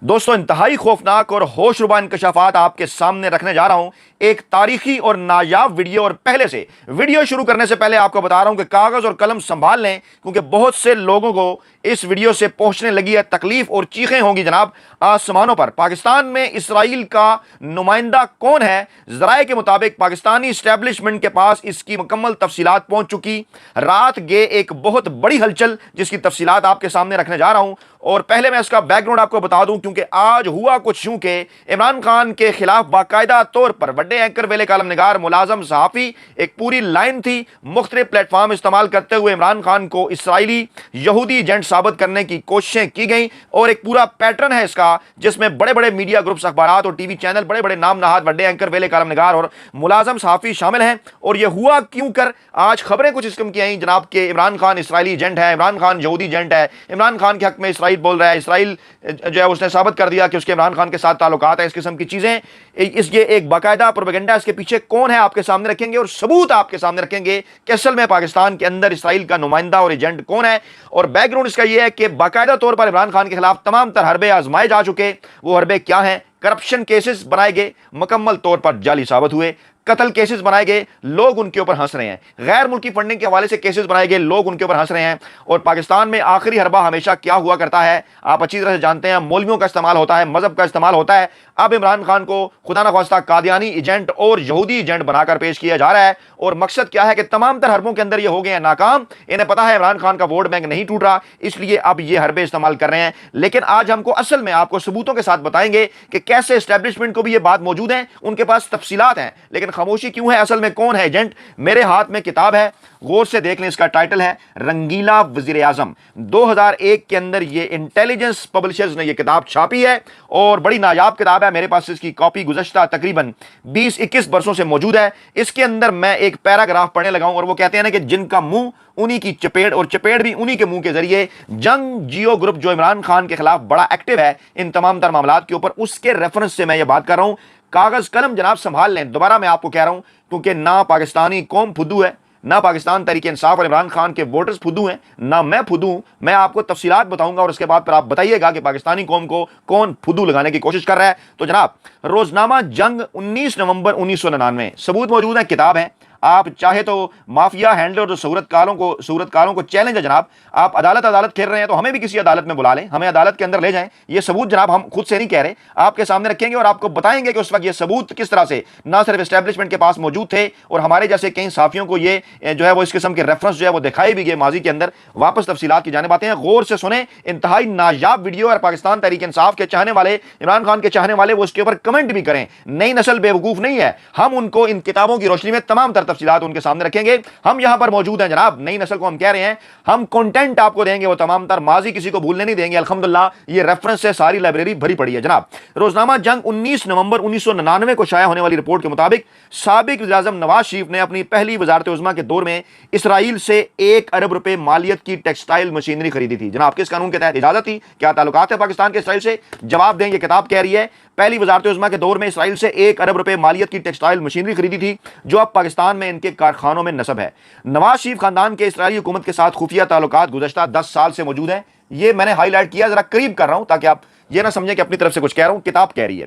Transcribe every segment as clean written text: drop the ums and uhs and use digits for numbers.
دوستوں انتہائی خوفناک اور ہوش ربا انکشافات آپ کے سامنے رکھنے جا رہا ہوں، ایک تاریخی اور نایاب ویڈیو۔ اور پہلے سے ویڈیو شروع کرنے سے پہلے آپ کو بتا رہا ہوں کہ کاغذ اور قلم سنبھال لیں، کیونکہ بہت سے لوگوں کو اس ویڈیو سے پہنچنے لگی ہے تکلیف اور چیخیں ہوں گی جناب آسمانوں پر۔ پاکستان میں اسرائیل کا نمائندہ کون ہے؟ ذرائع کے مطابق پاکستانی اسٹیبلشمنٹ کے پاس اس کی مکمل تفصیلات پہنچ چکی۔ رات گئے ایک بہت بڑی ہلچل جس کی تفصیلات آپ کے سامنے رکھنے جا رہا ہوں، اور پہلے میں اس کا بیک گراؤنڈ آپ کو بتا دوں، کیونکہ آج ہوا کچھ یوں کہ عمران خان کے خلاف باقاعدہ طور پر بڑے اینکر ویلے کالم نگار ملازم صحافی ایک پوری لائن تھی، مختلف پلیٹ فارم استعمال کرتے ہوئے عمران خان کو اسرائیلی یہودی ایجنٹ ثابت کرنے کی کوششیں کی گئیں، اور ایک پورا پیٹرن ہے اس کا جس میں بڑے بڑے میڈیا گروپس، اخبارات اور ٹی وی چینل، بڑے بڑے نام نہاد بڑے اینکر ویلے کالم نگار اور ملازم صحافی شامل ہیں۔ اور یہ ہوا کیوں کر آج خبریں کچھ اس قسم کی آئیں جناب کہ عمران خان اسرائیلی ایجنٹ ہے، عمران خان یہودی ایجنٹ ہے، عمران خان کے حق میں اسرائیل بول رہا ہے، اسرائیل جو ہے اس نے ثابت کر دیا کہ اس کے عمران خان کے ساتھ تعلقات ہیں، اس قسم کی چیزیں۔ یہ ایک باقاعدہ پروپیگنڈا، اس کے پیچھے کون ہے آپ کے سامنے رکھیں گے، اور ثبوت آپ کے سامنے رکھیں گے کہ اصل میں پاکستان کے اندر اسرائیل کا نمائندہ اور ایجنٹ کون ہے۔ اور بیک گراؤنڈ اس کا یہ ہے کہ باقاعدہ طور پر عمران خان کے خلاف تمام تر حربے آزمائے جا چکے۔ وہ حربے کیا ہیں؟ کرپشن کیسز بنائے گئے، مکمل طور پر جعلی ثابت ہوئے۔ قتل کیسز بنائے گئے، لوگ ان کے اوپر ہنس رہے ہیں۔ غیر ملکی فنڈنگ کے حوالے سے کیسز بنائے گئے، لوگ ان کے اوپر ہنس رہے ہیں۔ اور پاکستان میں آخری حربہ ہمیشہ کیا ہوا کرتا ہے، آپ اچھی طرح سے جانتے ہیں، مولویوں کا استعمال ہوتا ہے، مذہب کا استعمال ہوتا ہے۔ اب عمران خان کو خدا نخواستہ قادیانی ایجنٹ اور یہودی ایجنٹ بنا کر پیش کیا جا رہا ہے، اور مقصد کیا ہے کہ تمام تر حربوں کے اندر یہ ہو گئے ہیں ناکام۔ انہیں پتا ہے عمران خان کا ووٹ بینک نہیں ٹوٹ رہا، اس لیے اب یہ حربے استعمال کر رہے ہیں۔ لیکن آج ہم کو اصل میں آپ کو ثبوتوں کے ساتھ بتائیں گے کہ کیسے اسٹیبلشمنٹ کو بھی یہ بات موجود ہے، ان کے پاس تفصیلات ہیں، لیکن خاموشی کیوں ہے؟ اصل میں کون ہے ایجنٹ؟ میرے ہاتھ میں کتاب ہے، غور سے دیکھ لیں، اس کا ٹائٹل ہے رنگیلا وزیر اعظم۔ 2001 کے اندر یہ انٹیلیجنس پبلشرز نے یہ کتاب چھاپی ہے، اور بڑی نایاب کتاب ہے۔ میرے پاس اس کی کاپی گزشتہ تقریباً 20-21 برسوں سے موجود ہے۔ اس کے اندر میں ایک پیراگراف پڑھنے لگا ہوں، اور وہ کہتے ہیں نا کہ جن کا منہ انہی کی چپیڑ، اور چپیڑ بھی انہی کے منہ کے ذریعے۔ جنگ جیو گروپ جو عمران خان کے خلاف بڑا ایکٹیو ہے ان تمام تر معاملات کے اوپر، اس کے ریفرنس سے میں یہ بات کر رہا ہوں۔ کاغذ قلم جناب سنبھال لیں، دوبارہ میں آپ کو کہہ رہا ہوں، کیونکہ نہ پاکستانی قوم پھدو ہے، نہ پاکستان تحریک انصاف اور عمران خان کے ووٹرز پھدو ہیں، نہ میں پھدو ہوں۔ میں آپ کو تفصیلات بتاؤں گا، اور اس کے بعد پھر آپ بتائیے گا کہ پاکستانی قوم کو کون پھدو لگانے کی کوشش کر رہا ہے۔ تو جناب روزنامہ جنگ 19 نومبر 1999، ثبوت موجود ہے، کتاب ہے۔ آپ چاہے تو مافیا ہینڈلر اور صورتکاروں کو چیلنج ہے جناب، آپ عدالت کھیل رہے ہیں تو ہمیں بھی کسی عدالت میں بلا لیں، ہمیں عدالت کے اندر لے جائیں۔ یہ ثبوت جناب ہم خود سے نہیں کہہ رہے، آپ کے سامنے رکھیں گے، اور آپ کو بتائیں گے کہ اس وقت یہ ثبوت کس طرح سے نہ صرف اسٹیبلشمنٹ کے پاس موجود تھے، اور ہمارے جیسے کئی صحافیوں کو یہ جو ہے وہ اس قسم کے ریفرنس جو ہے وہ دکھائے بھی گئے ماضی کے اندر۔ واپس تفصیلات کی جانب آتے ہیں، غور سے سنیں، انتہائی نایاب ویڈیو، اور پاکستان تحریک انصاف کے چاہنے والے، عمران خان کے چاہنے والے، وہ اس کے اوپر کمنٹ بھی کریں۔ نئی نسل بے وقوف نہیں ہے، ہم ان کو ان کتابوں کی روشنی میں تمام تر تفصیلات ان کے سامنے رکھیں گے۔ ہم یہاں پر موجود ہیں جناب، نئی نسل کو ہم کہہ رہے ہیں، ہم کنٹینٹ آپ کو دیں گے، وہ تمام تر ماضی کسی کو بھولنے نہیں دیں گے۔ الحمدللہ یہ ریفرنس سے ساری لائبریری بھری پڑی ہے جناب۔ روزنامہ جنگ 19 نومبر 1999 کو شائع ہونے والی رپورٹ کے مطابق سابق وزیر اعظم نواز شریف نے اپنی پہلی وزارت عظمیٰ کے دور میں اسرائیل سے 1 ارب روپے مالیت کی ٹیکسٹائل مشینری خریدی تھی۔ جناب کس قانون کے تحت اجازت تھی؟ کیا تعلقات ہے پاکستان کے اسرائیل سے؟ جواب دیں، یہ کتاب کہہ رہی ہے پہلی وزارت عظمیٰ کے دور میں اسرائیل سے 1 ارب روپے مالیت کی ٹیکسٹائل مشینری خریدی تھی، جو اب پاکستان میں ان کے کارخانوں میں نصب ہے۔ نواز شریف خاندان کے اسرائیلی حکومت کے ساتھ خفیہ تعلقات گزشتہ 10 سال سے موجود ہیں۔ یہ میں نے ہائی لائٹ کیا، ذرا قریب کر رہا ہوں تاکہ آپ یہ نہ سمجھیں کہ اپنی طرف سے کچھ کہہ رہا ہوں، کتاب کہہ رہی ہے۔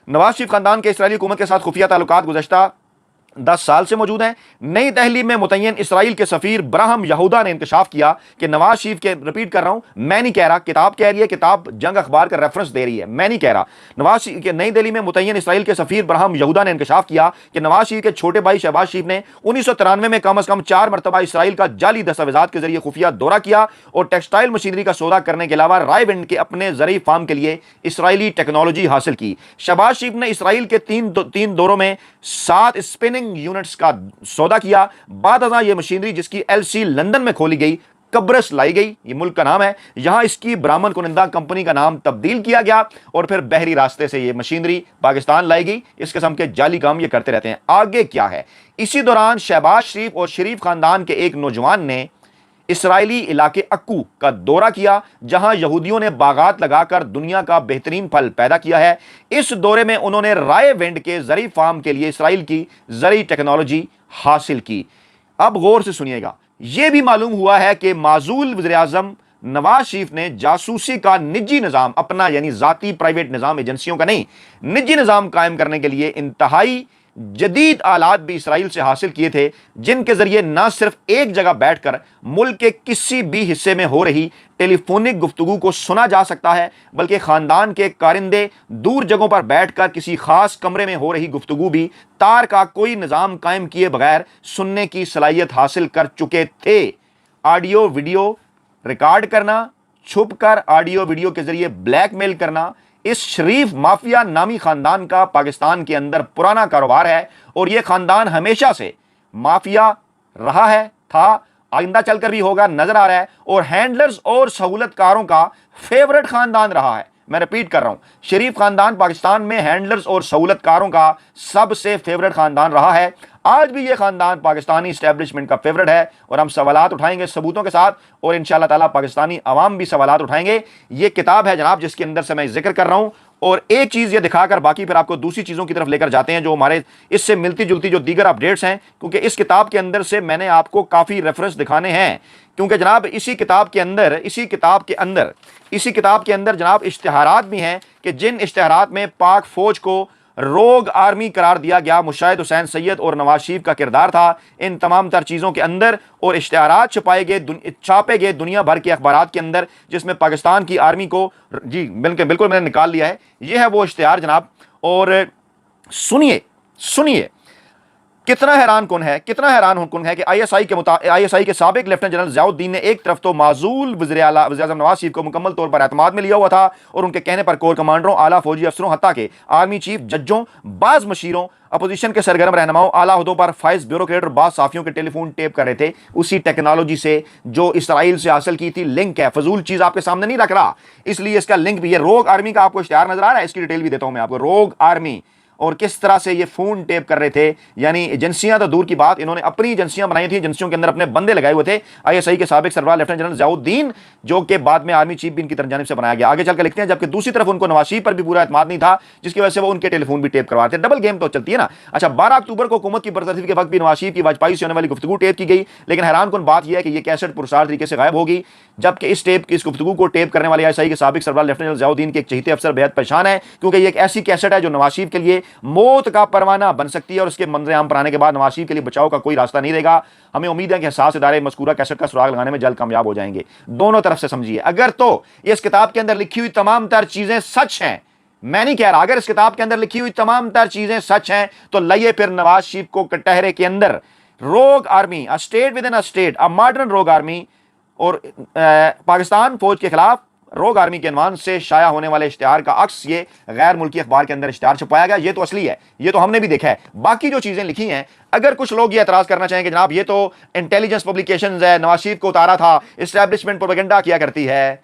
نواز شریف خاندان کے اسرائیلی حکومت کے ساتھ خفیہ تعلقات گزشتہ 10 سال سے موجود ہیں۔ نئی دہلی میں متعین اسرائیل کے سفیر براہم یہودا نے انکشاف کیا کہ نواز شریف کے، رپیٹ کر رہا ہوں، میں نہیں کہہ رہا، کتاب کہہ رہی ہے، کتاب جنگ اخبار کا ریفرنس دے رہی ہے، میں نہیں کہہ رہا۔ نواز شریف کے نئی دہلی میں متعین اسرائیل کے سفیر براہم یہودا نے انکشاف کیا کہ نواز شریف کے چھوٹے بھائی شہباز شریف نے 1993 میں کم از کم 4 مرتبہ اسرائیل کا جعلی دستاویزات کے ذریعے خفیہ دورہ کیا، اور ٹیکسٹائل مشینری کا سودا کرنے کے علاوہ رائے ونڈ کے اپنے زرعی فارم کے لیے اسرائیلی ٹیکنالوجی حاصل کی۔ شہباز شریف نے اسرائیل کے تین دوروں میں 7 اسپننگ یونٹس کا سودا کیا۔ بعد ازاں یہ مشینری، جس کی LC لندن میں کھولی گئی، قبرص لائی گئی، یہ ملک کا نام ہے، یہاں اس کی برآمد کنندہ کمپنی کا نام تبدیل کیا گیا، اور پھر بحری راستے سے یہ مشینری پاکستان لائی گئی۔ اس قسم کے جعلی کام یہ کرتے رہتے ہیں۔ آگے کیا ہے؟ اسی دوران شہباز شریف اور شریف خاندان کے ایک نوجوان نے اسرائیلی علاقے اکو کا دورہ کیا، جہاں یہودیوں نے باغات لگا کر دنیا کا بہترین پھل پیدا کیا ہے۔ اس دورے میں انہوں نے رائے ونڈ کے زرعی فارم کے لیے اسرائیل کی زرعی ٹیکنالوجی حاصل کی۔ اب غور سے سنیے گا، یہ بھی معلوم ہوا ہے کہ معزول وزیر اعظم نواز شریف نے جاسوسی کا نجی نظام اپنا، یعنی ذاتی پرائیویٹ نظام، ایجنسیوں کا نہیں، نجی نظام قائم کرنے کے لیے انتہائی جدید آلات بھی اسرائیل سے حاصل کیے تھے، جن کے ذریعے نہ صرف ایک جگہ بیٹھ کر ملک کے کسی بھی حصے میں ہو رہی ٹیلی فونک گفتگو کو سنا جا سکتا ہے، بلکہ خاندان کے کارندے دور جگہوں پر بیٹھ کر کسی خاص کمرے میں ہو رہی گفتگو بھی تار کا کوئی نظام قائم کیے بغیر سننے کی صلاحیت حاصل کر چکے تھے۔ آڈیو ویڈیو ریکارڈ کرنا، چھپ کر آڈیو ویڈیو کے ذریعے بلیک میل کرنا اس شریف مافیا نامی خاندان کا پاکستان کے اندر پرانا کاروبار ہے، اور یہ خاندان ہمیشہ سے مافیا رہا ہے، تھا، آئندہ چل کر بھی ہوگا، نظر آ رہا ہے، اور ہینڈلرز اور سہولت کاروں کا فیورٹ خاندان رہا ہے۔ میں ریپیٹ کر رہا ہوں، شریف خاندان پاکستان میں ہینڈلرز اور سہولت کاروں کا سب سے فیورٹ خاندان رہا ہے۔ آج بھی یہ خاندان پاکستانی اسٹیبلشمنٹ کا فیورٹ ہے، اور ہم سوالات اٹھائیں گے ثبوتوں کے ساتھ، اور انشاءاللہ تعالیٰ پاکستانی عوام بھی سوالات اٹھائیں گے۔ یہ کتاب ہے جناب جس کے اندر سے میں ذکر کر رہا ہوں، اور ایک چیز یہ دکھا کر باقی پھر آپ کو دوسری چیزوں کی طرف لے کر جاتے ہیں جو ہمارے اس سے ملتی جلتی جو دیگر اپڈیٹس ہیں، کیونکہ اس کتاب کے اندر سے میں نے آپ کو کافی ریفرنس دکھانے ہیں، کیونکہ جناب اسی کتاب کے اندر جناب اشتہارات بھی ہیں کہ جن اشتہارات میں پاک فوج کو روگ آرمی قرار دیا گیا مشاہد حسین سید اور نواز شریف کا کردار تھا ان تمام تر چیزوں کے اندر، اور اشتہارات چھاپے گئے دنیا بھر کے اخبارات کے اندر، جس میں پاکستان کی آرمی کو، جی بالکل میں نے نکال لیا ہے، یہ ہے وہ اشتہار جناب۔ اور سنیے کتنا حیران کن ہے کہ آئی ایس آئی کے سابق لیفٹنٹ جنرل ضیاء الدین نے ایک طرف تو معزول وزیر اعظم نواز شریف کو مکمل طور پر اعتماد میں لیا ہوا تھا، اور ان کے کہنے پر کور کمانڈروں، اعلیٰ فوجی افسروں، حتیٰ کہ آرمی چیف، ججوں، بعض مشیروں، اپوزیشن کے سرگرم رہنماؤں، اعلیٰ عہدوں پر فائز بیوروکریٹ اور بعض صحافیوں کے ٹیلی فون ٹیپ کر رہے تھے اسی ٹیکنالوجی سے جو اسرائیل سے حاصل کی تھی۔ لنک ہے، فضول چیز آپ کے سامنے نہیں رکھ رہا، اس لیے اس کا لنک بھی ہے۔ روگ آرمی کا آپ کو اشتہار نظر آ رہا ہے، اس کی ڈیٹیل بھی دیتا ہوں میں آپ کو۔ روگ آرمی اور کس طرح سے یہ فون ٹیپ کر رہے تھے، یعنی ایجنسیاں تو دور کی بات، انہوں نے اپنی ایجنسیاں بنائی تھیں، ایجنسیوں کے اندر اپنے بندے لگائے ہوئے تھے۔ آئی ایس آئی کے سابق سربراہ لیفٹنٹ جنرل ضیاء الدین، جو کہ بعد میں آرمی چیف بھی ان کی جانب سے بنایا گیا۔ آگے چل کر لکھتے ہیں، جبکہ دوسری طرف ان کو نواز شریف پر بھی پورا اعتماد نہیں تھا، جس کی وجہ سے وہ ان کے ٹیلی فون بھی ٹیپ کرواتے تھے۔ ڈبل گیم تو چلتی ہے نا۔ اچھا، 12 اکتوبر کو حکومت کی برطرفی کے وقت بھی نواز شریف کی واجپئی سے ہونے والی گفتگو ٹیپ کی گئی، لیکن حیران کن بات یہ ہے کہ یہ کیسٹ پرسرار طریقے سے غائب ہوگی، جبکہ اس گفتگو کو ٹیپ کرنے والے آئی ایس آئی کے سابق سربراہ لیفٹنٹ جنرل ضیاء الدین کے ایک چہیتے افسر بےحد پریشان ہے، کیونکہ یہ ایک ایسی کیسٹ ہے جو نواز شریف کے لیے موت کا پروانہ بن سکتی ہے، اور اس کے منظر عام پر آنے کے بعد نواز شریف کے لیے بچاؤ کا کوئی راستہ نہیں رہے گا۔ ہمیں امید ہے کہ حساس ادارے مذکورہ کیسٹ کا سراغ لگانے میں جلد کامیاب ہو جائیں گے۔ دونوں طرف سے سمجھیے، اگر تو اس کتاب کے اندر لکھی ہوئی تمام تر چیزیں سچ ہیں، میں نہیں کہہ رہا، اگر اس کتاب کے اندر لکھی ہوئی تمام تر چیزیں سچ ہیں تو لائیے پھر نواز شریف کو کٹہرے کے اندر روگ army, state with in state, modern روگ آرمی، اور پاکستان فوج کے خلاف روگ آرمی کے عنوان سے شائع ہونے والے اشتہار کا عکس یہ غیر ملکی اخبار کے اندر اشتہار چھپایا گیا۔ یہ تو اصلی ہے، یہ تو ہم نے بھی دیکھا ہے۔ باقی جو چیزیں لکھی ہیں، اگر کچھ لوگ یہ اعتراض کرنا چاہیں کہ جناب یہ تو انٹیلیجنس پبلیکیشنز ہے، نواز شریف کو اتارا تھا، اسٹیبلشمنٹ پروپیگنڈا کیا کرتی ہے،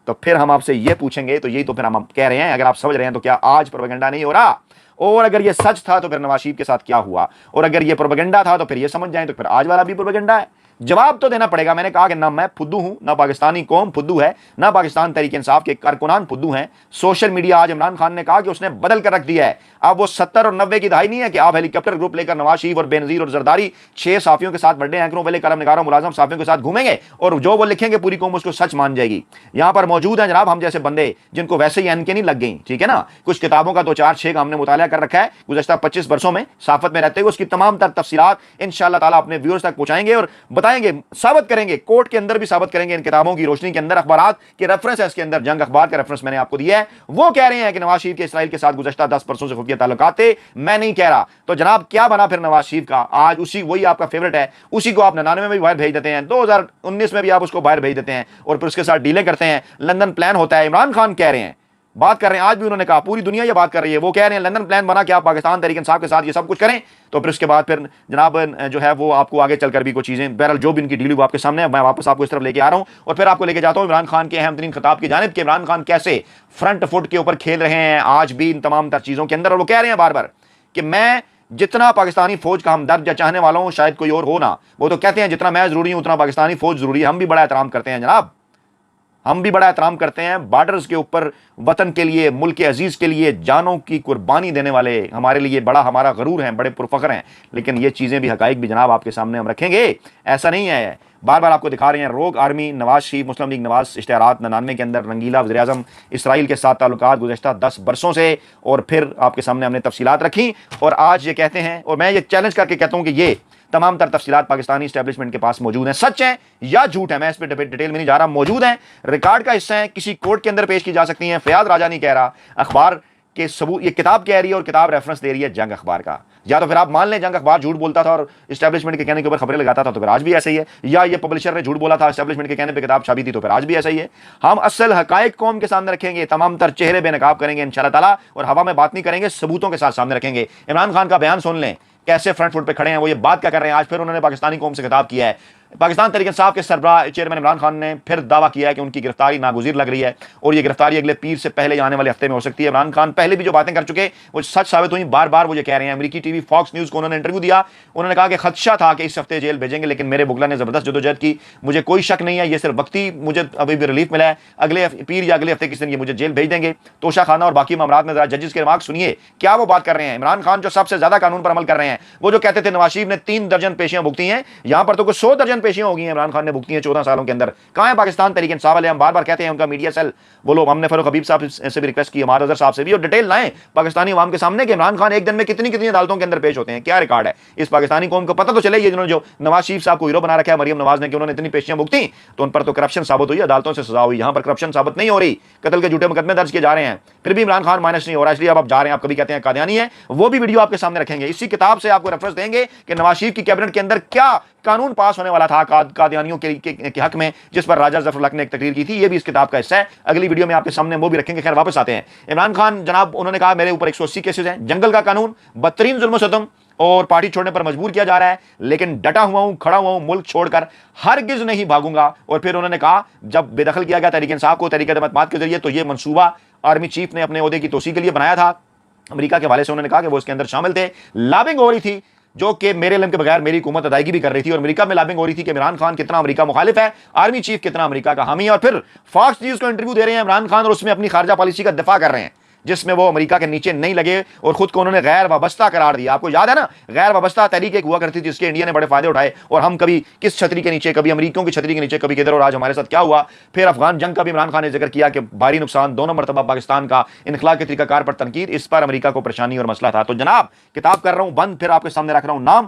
تو پھر ہم آپ سے یہ پوچھیں گے، تو یہی تو پھر ہم کہہ رہے ہیں، اگر آپ سمجھ رہے ہیں تو کیا آج پروپیگنڈا نہیں ہو رہا؟ اور اگر یہ سچ تھا تو پھر نواز شریف کے ساتھ کیا ہوا؟ اور اگر یہ پروپیگنڈا تھا تو پھر یہ سمجھ جائیں تو پھر آج والا بھی پروپیگنڈا ہے۔ جواب تو دینا پڑے گا۔ میں نے کہا کہ نہ میں پھدو ہوں، نہ پاکستانی قوم پھدو ہے، نہ پاکستان تحریک انصاف کے کارکنان پھدو ہیں۔ سوشل میڈیا آج عمران خان نے کہا کہ اس نے بدل کر رکھ دیا ہے، اب وہ 70 اور 90 کی دہائی نہیں ہے کہ آپ ہیلی کاپٹر گروپ لے کر نواز شریف اور بے نظیر اور زرداری 6 صحافیوں کے ساتھ، بڑے اینکروں والے قلم نگاروں ملازم صحافیوں کے ساتھ گھومیں گے، اور جو وہ لکھیں گے پوری قوم اس کو سچ مان جائے گی۔ یہاں پر موجود ہیں جناب ہم جیسے بندے جن کو ویسے ہی این کے نہیں لگ گئی، ٹھیک ہے نا۔ کچھ کتابوں کا 2-4-6 کا ہم نے مطالعہ کر رکھا ہے گزشتہ 25 برسوں میں صحافت میں رہتے ہوئے، اس کی تمام تر تفصیلات انشاءاللہ تعالیٰ اپنے ویورز تک پہنچائیں گے اور بتائیں گے، ثابت کریں گے، کورٹ کے اندر بھی ثابت کریں گے ان کتابوں کی روشنی کے اندر۔ اخبارات کے ریفرنس ہے اس کے اندر، جنگ اخبار کا ریفرنس میں نے آپ کو دیا ہے۔ وہ کہہ رہے ہیں کہ نواز شریف کے اسرائیل کے ساتھ گزشتہ 10 برسوں سے خفیہ تعلقات تھے، میں نہیں کہہ رہا۔ تو جناب کیا بنا پھر نواز شریف کا؟ آج وہی آپ کا فیورٹ ہے، اسی کو آپ 99 میں بھی باہر بھیج دیتے ہیں، 2019 میں بھی آپ اس کو باہر بھیج دیتے ہیں، اور پھر اس کے ساتھ ڈیلیں کرتے ہیں۔ لندن پلان ہوتا ہے، عمران خان کہہ رہے ہیں، بات کر رہے ہیں، آج بھی انہوں نے کہا، پوری دنیا یہ بات کر رہی ہے، وہ کہہ رہے ہیں لندن پلان بنا کہ آپ پاکستان تحریک انصاف کے ساتھ یہ سب کچھ کریں، تو پھر اس کے بعد پھر جناب جو ہے وہ آپ کو آگے چل کر بھی کچھ چیزیں، بہرحال جو بھی ان کی ڈیل وہ آپ کے سامنے ہے، میں واپس آپ کو اس طرف لے کے آ رہا ہوں، اور پھر آپ کو لے کے جاتا ہوں عمران خان کے اہم ترین خطاب کی جانب، کہ عمران خان کیسے فرنٹ فٹ کے اوپر کھیل رہے ہیں آج بھی ان تمام تر چیزوں کے اندر، اور وہ کہہ رہے ہیں بار بار کہ میں جتنا پاکستانی فوج کا ہمدرد یا چاہنے والا ہوں شاید کوئی اور ہو نا، وہ تو کہتے ہیں جتنا میں ضروری ہوں اتنا پاکستانی فوج ضروری ہے۔ ہم بھی بڑا احترام کرتے ہیں جناب، ہم بھی بڑا احترام کرتے ہیں بارڈرز کے اوپر وطن کے لیے، ملک عزیز کے لیے جانوں کی قربانی دینے والے ہمارے لیے بڑا ہمارا غرور ہیں، بڑے پرفخر ہیں، لیکن یہ چیزیں بھی، حقائق بھی جناب آپ کے سامنے ہم رکھیں گے۔ ایسا نہیں ہے بار بار آپ کو دکھا رہے ہیں روگ آرمی نواز شریف مسلم لیگ نواز اشتہارات 99 کے اندر رنگیلا وزیر اعظم اسرائیل کے ساتھ تعلقات گزشتہ 10 برسوں سے، اور پھر آپ کے سامنے ہم نے تفصیلات رکھی اور آج یہ کہتے ہیں، اور میں یہ چیلنج کر کے کہتا ہوں کہ یہ تمام تر تفصیلات پاکستانی اسٹیبلشمنٹ کے پاس موجود ہیں، سچ ہیں یا جھوٹ ہیں، میں اس پہ ڈیٹیل میں نہیں جا رہا، موجود ہیں، ریکارڈ کا حصہ ہیں، کسی کورٹ کے اندر پیش کی جا سکتی ہیں۔ فیاض راجہ نہیں کہہ رہا، اخبار کے ثبوت، یہ کتاب کہہ رہی ہے اور کتاب ریفرنس دے رہی ہے جنگ اخبار کا، یا تو پھر آپ مان لیں جنگ اخبار جھوٹ بولتا تھا اور اسٹیبلشمنٹ کے کہنے کے اوپر خبریں لگاتا تھا تو پھر آج بھی ایسا ہی ہے، یا یہ پبلشر نے جھوٹ بولا تھا اسٹیبلشمنٹ کے کہنے پہ کتاب چھاپی تھی تو پھر آج بھی ایسا ہی ہے۔ ہم اصل حقائق قوم کے سامنے رکھیں گے، تمام تر چہرے بے نقاب کریں گے انشاءاللہ تعالیٰ، اور ہوا میں بات نہیں کریں گے، ثبوتوں کے ساتھ سامنے رکھیں گے۔ عمران خان کا بیان سن لیں، کیسے فرنٹ فٹ پہ کھڑے ہیں، وہ یہ بات کیا کر رہے ہیں۔ آج پھر انہوں نے پاکستانی قوم سے خطاب کیا ہے، پاکستان تحریک انصاف کے سربراہ چیئرمین عمران خان نے پھر دعویٰ کیا ہے کہ ان کی گرفتاری ناگزیر لگ رہی ہے اور یہ گرفتاری اگلے پیر سے پہلے آنے والے ہفتے میں ہو سکتی ہے۔ عمران خان پہلے بھی جو باتیں کر چکے وہ سچ ثابت ہوئی، بار بار وہ یہ کہہ رہے ہیں۔ امریکی ٹی وی فاکس نیوز کو انہوں نے انٹرویو دیا، انہوں نے کہا کہ خدشہ تھا کہ اس ہفتے جیل بھیجیں گے، لیکن میرے بغلا نے زبردست جدوجہد کی، مجھے کوئی شک نہیں ہے، یہ صرف وقتی مجھے ابھی بھی ریلیف ملا ہے، اگلے پیر یا اگلے ہفتے کس دن یہ مجھے جیل بھیج دیں گے۔ توشہ خانہ اور باقی معاملات میں ذرا ججز کے ریمارک سنیے کیا وہ بات کر رہے ہیں۔ عمران خان جو سب سے زیادہ قانون پر عمل کر رہے ہیں، وہ جو کہتے تھے نواز شریف نے 3 درجن پیشیاں بھگتی ہیں، یہاں پر تو کوئی 100 درجن پیشیاں ہو گئی ہیں عمران خان نے بھگتی ہیں 14 سالوں کے اندر۔ کہاں ہے پاکستان تحریک انصاف والے؟ ہم بار بار کہتے ہیں ان کا میڈیا سیل، وہ لوگ، ہم نے فاروق حبیب صاحب سے بھی ریکویسٹ کی، ہمارا اظہر صاحب سے بھی، اور ڈیٹیل لائیں پاکستانی عوام کے سامنے کہ عمران خان ایک دن میں کتنی عدالتوں کے اندر پیش ہوتے ہیں، کیا ریکارڈ ہے، اس پاکستانی قوم کو پتہ تو چلے۔ یہ جنہوں نے جو نواز شریف صاحب کو ہیرو بنا رکھا ہے مریم نواز نے کہ انہوں نے اتنی پیشیاں بھگتی، تو ان پر تو کرپشن ثابت ہوئی، عدالتوں سے سزا ہوئی، یہاں پر کرپشن ثابت نہیں ہو رہی، قتل کے جھوٹے مقدمے درج کیے جا رہے ہیں، پھر بھی عمران خان مائنس نہیں ہو رہا، اس لیے اب آپ جا رہے ہیں، آپ کبھی کہتے ہیں قادیانی ہے، وہ بھی ویڈیو آپ کے سامنے رکھیں گے، اسی کتاب سے آپ کو ریفرنس دیں گے کہ نواز شریف کی کیبنٹ کے اندر کیا قانون پاس ہونے والا تھا قادیانیوں کے حق میں، جس پر راجہ ظفر الحق نے ایک تقریر کی تھی، یہ بھی اس کتاب کا حصہ ہے، اگلی ویڈیو میں آپ کے سامنے وہ بھی رکھیں گے۔ خیر واپس آتے ہیں، عمران خان جناب انہوں نے کہا میرے اوپر 180 کیسز ہیں، جنگل کا قانون، بدترین ظلم و ستم اور پارٹی چھوڑنے پر مجبور کیا جا رہا ہے، لیکن ڈٹا ہوا ہوں، کھڑا ہوا ہوں، ملک چھوڑ کر ہرگز نہیں بھاگوں گا۔ اور پھر انہوں نے کہا جب بے دخل کیا گیا تحریک انصاف کو تحریک عدم اعتماد کے ذریعے، تو یہ منصوبہ آرمی چیف نے اپنے عہدے کی توسیع کے لیے بنایا تھا، امریکہ کے حوالے سے انہوں نے کہا کہ وہ اس کے اندر شامل تھے، لابنگ ہو رہی تھی جو کہ میرے علم کے بغیر میری حکومت ادائیگی بھی کر رہی تھی، اور امریکہ میں لابنگ ہو رہی تھی کہ عمران خان کتنا امریکہ مخالف ہے، آرمی چیف کتنا امریکہ کا حامی ہے، اور پھر فاکس نیوز کو انٹرویو دے رہے ہیں عمران خان اور اس میں اپنی خارجہ پالیسی کا دفاع کر رہے ہیں، جس میں وہ امریکہ کے نیچے نہیں لگے اور خود کو انہوں نے غیر وابستہ قرار دیا۔ آپ کو یاد ہے نا، غیر وابستہ تحریک ایک ہوا کرتی تھی جس کے انڈیا نے بڑے فائدے اٹھائے، اور ہم کبھی کس چھتری کے نیچے، کبھی امریکیوں کی چھتری کے نیچے، کبھی کدھر، اور آج ہمارے ساتھ کیا ہوا۔ پھر افغان جنگ کا بھی عمران خان نے ذکر کیا کہ بھاری نقصان، دونوں مرتبہ پاکستان کا انخلا کے طریقہ کار پر تنقید، اس پر امریکہ کو پریشانی اور مسئلہ تھا۔ تو جناب کتاب کر رہا ہوں بند، پھر آپ کے سامنے رکھ رہا ہوں نام